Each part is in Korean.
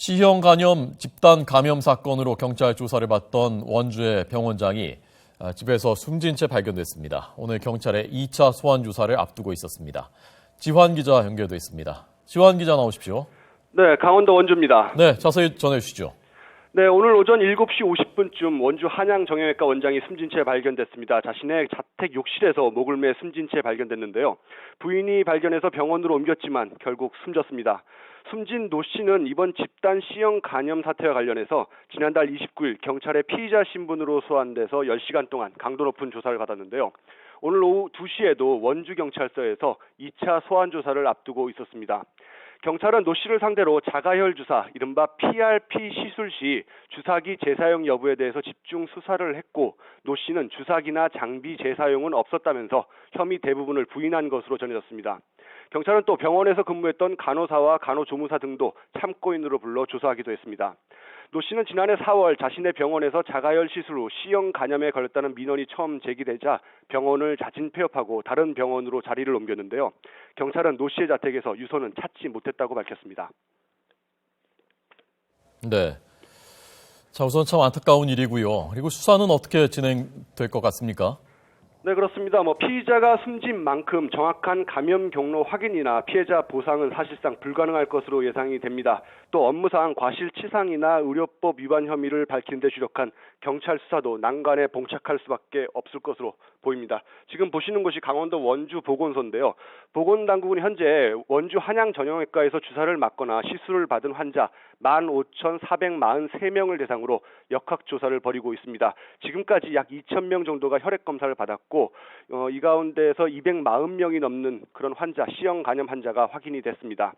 C형 간염 집단 감염 사건으로 경찰 조사를 받던 원주의 병원장이 집에서 숨진 채 발견됐습니다. 오늘 경찰의 2차 소환 조사를 앞두고 있었습니다. 지환 기자 연결돼 있습니다. 지환 기자 나오십시오. 네, 강원도 원주입니다. 네, 자세히 전해주시죠. 네, 오늘 오전 7시 50분쯤 원주 한양정형외과 원장이 숨진 채 발견됐습니다. 자신의 자택 욕실에서 목을 매 숨진 채 발견됐는데요. 부인이 발견해서 병원으로 옮겼지만 결국 숨졌습니다. 숨진 노 씨는 이번 집단 C형 간염 사태와 관련해서 지난달 29일 경찰의 피의자 신분으로 소환돼서 10시간 동안 강도 높은 조사를 받았는데요. 오늘 오후 2시에도 원주경찰서에서 2차 소환 조사를 앞두고 있었습니다. 경찰은 노 씨를 상대로 자가혈 주사, 이른바 PRP 시술 시 주사기 재사용 여부에 대해서 집중 수사를 했고, 노 씨는 주사기나 장비 재사용은 없었다면서 혐의 대부분을 부인한 것으로 전해졌습니다. 경찰은 또 병원에서 근무했던 간호사와 간호조무사 등도 참고인으로 불러 조사하기도 했습니다. 노 씨는 지난해 4월 자신의 병원에서 자가열 시술 후 C형 간염에 걸렸다는 민원이 처음 제기되자 병원을 자진 폐업하고 다른 병원으로 자리를 옮겼는데요. 경찰은 노 씨의 자택에서 유서는 찾지 못했다고 밝혔습니다. 네. 자, 우선 참 안타까운 일이고요. 그리고 수사는 어떻게 진행될 것 같습니까? 네, 그렇습니다. 피의자가 숨진 만큼 정확한 감염 경로 확인이나 피해자 보상은 사실상 불가능할 것으로 예상이 됩니다. 또 업무상 과실치상이나 의료법 위반 혐의를 밝히는 데 주력한 경찰 수사도 난관에 봉착할 수밖에 없을 것으로 보입니다. 지금 보시는 곳이 강원도 원주 보건소인데요. 보건당국은 현재 원주 한양정형외과에서 주사를 맞거나 시술을 받은 환자 15,443명을 대상으로 역학조사를 벌이고 있습니다. 지금까지 약 2,000명 정도가 혈액검사를 받았고 이 가운데에서 240명이 넘는 그런 환자, C형 간염 환자가 확인이 됐습니다.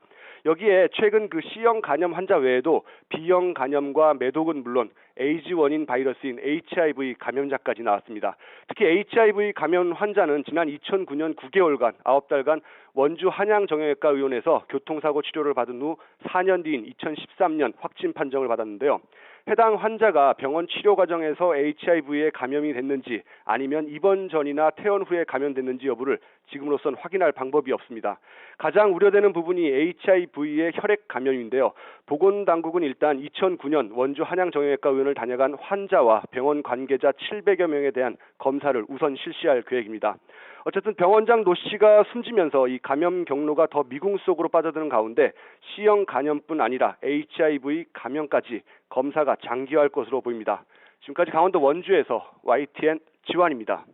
여기에 최근 그 C형 간염 환자 외에도 B형 간염과 매독은 물론 에이즈 원인 바이러스인 HIV 감염자까지 나왔습니다. 특히 HIV 감염 환자는 지난 2009년 9개월간 9달간 원주 한양정형외과 의원에서 교통사고 치료를 받은 후 4년 뒤인 2013년 확진 판정을 받았는데요. 해당 환자가 병원 치료 과정에서 HIV에 감염이 됐는지 아니면 입원 전이나 퇴원 후에 감염됐는지 여부를 지금으로선 확인할 방법이 없습니다. 가장 우려되는 부분이 HIV의 혈액 감염인데요. 보건당국은 일단 2009년 원주 한양정형외과 의원을 다녀간 환자와 병원 관계자 700여 명에 대한 검사를 우선 실시할 계획입니다. 어쨌든 병원장 노 씨가 숨지면서 이 감염 경로가 더 미궁 속으로 빠져드는 가운데 C형 간염뿐 아니라 HIV 감염까지 검사가 장기화할 것으로 보입니다. 지금까지 강원도 원주에서 YTN 지환입니다.